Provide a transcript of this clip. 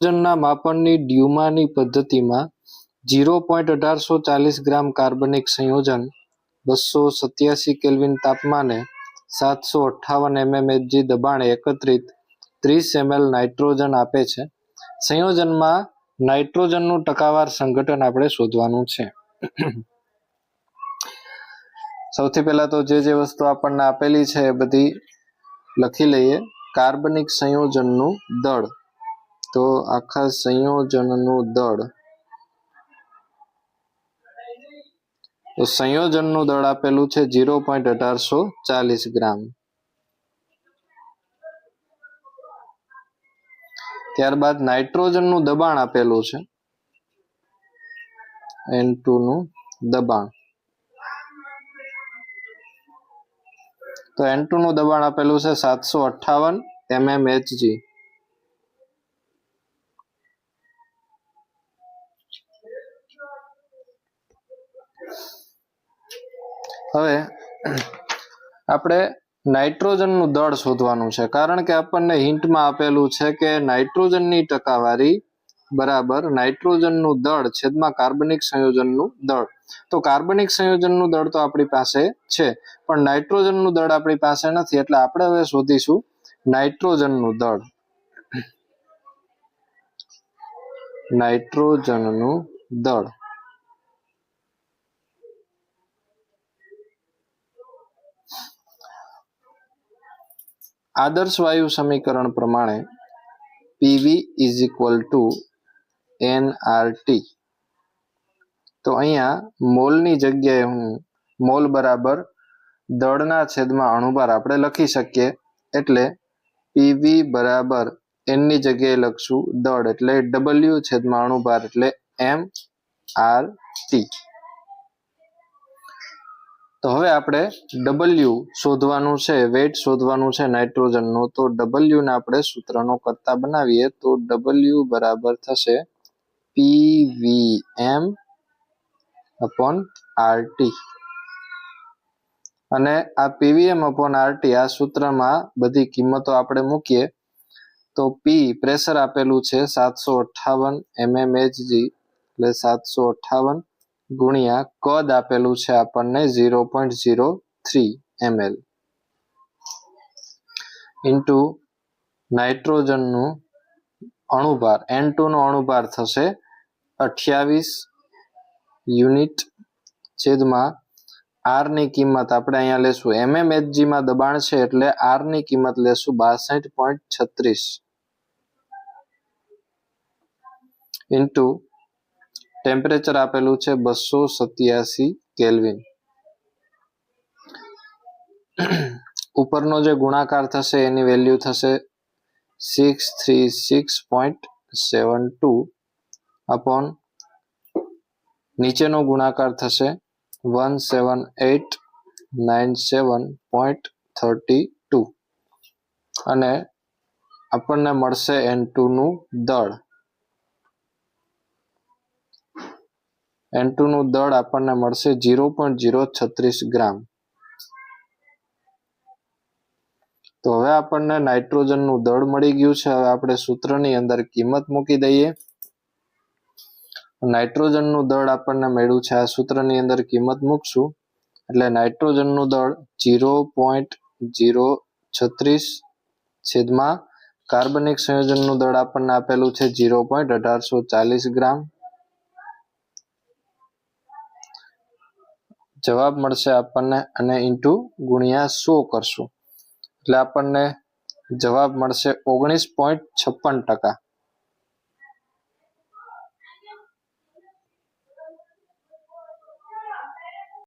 નાઇટ્રોજનના માપનની ડ્યુમાની પદ્ધતિમાં 0.1840 ગ્રામ કાર્બનિક સંયોજન 287 કેલ્વિન તાપમાને 758 mmHg દબાણે એકત્રિત 30 ml નાઇટ્રોજન આપે છે. સંયોજનમાં નાઇટ્રોજનનું ટકાવાર સંઘટન આપણે શોધવાનું છે. સૌથી પહેલા તો જે વસ્તુ આપણને આપેલી છે એ બધી લખી લઈએ. કાર્બનિક સંયોજનનું દળ, તો આખા સંયોજનનું દળ, તો સંયોજનનું દળ આપેલું છે 0.1840 ગ્રામ. ત્યારબાદ નાઇટ્રોજનનું દબાણ આપેલું છે, N2 નું દબાણ, તો N2 નું દબાણ આપેલું છે 758 mmHg. હવે આપણે નાઇટ્રોજનનું દળ શોધવાનું છે, કારણ કે આપણને હિન્ટમાં આપેલું છે કે નાઇટ્રોજનની ટકાવારી બરાબર નાઇટ્રોજનનું દળ છેદમાં કાર્બનિક સંયોજનનું દળ. તો કાર્બનિક સંયોજનનું દળ તો આપણી પાસે છે, પણ નાઇટ્રોજનનું દળ આપણી પાસે નથી, એટલે આપણે હવે શોધીશું નાઇટ્રોજનનું દળ. નાઇટ્રોજનનું દળ આદર્શ વાયુ સમીકરણ પ્રમાણે PV = nRT. તો અહીંયા મોલની જગ્યાએ હું મોલ બરાબર દળના છેદમાં અણુભાર આપણે લખી શકીએ, એટલે PV બરાબર n ની જગ્યાએ લખશું દળ, એટલે W છેદમાં અણુભાર એટલે mRT. તો હવે આપણે W શોધવાનું છે, વેટ શોધવાનું છે નાઇટ્રોજનનું. તો W ને આપણે સૂત્રનો કરતા બનાવીએ, તો W બરાબર થશે PVm/RT. અને આ PVm/RT આ સૂત્રમાં બધી કિંમતો આપણે મૂકીએ, તો P પ્રેશર આપેલું છે 758 mmHg, એટલે 758 ગુણ્યા કદ આપેલું છે આપણને 0.03 ml ઇન્ટુ નાઇટ્રોજનનું અણુભાર N2 નો અણુભાર થશે 28 યુનિટ છેદમાં R ની કિંમત આપણે અહીંયા લેશું mmHg માં દબાણ છે, એટલે R ની કિંમત લેશું 62.36 ઇન્ટુ ટેમ્પરેચર આપેલું છે 287 કેલ્વિન. ઉપરનો જે ગુણાકાર થશે એની વેલ્યુ થશે 636.72 અપોન નીચેનો ગુણાકાર થશે 17897.32 અને આપણને મળશે N2 નું દળ. N2 નું દળ આપણને મળશે 0.036 ગ્રામ. તો હવે આપણને નાઇટ્રોજનનું દળ મળી ગયું છે. હવે આપણે સૂત્રની અંદર કિંમત મૂકી દઈએ. નાઇટ્રોજનનું દળ આપણને મળ્યું છે, આ સૂત્રની અંદર કિંમત મૂકશું, એટલે નાઇટ્રોજનનું દળ 0.036 છેદમાં કાર્બનિક સંયોજનનું દળ આપણને આપેલું છે 0.1840 ગ્રામ. જવાબ મળશે આપણને, અને ઇન્ટુ ગુણ્યા 100 કરશું, એટલે આપણને જવાબ મળશે 19.56%.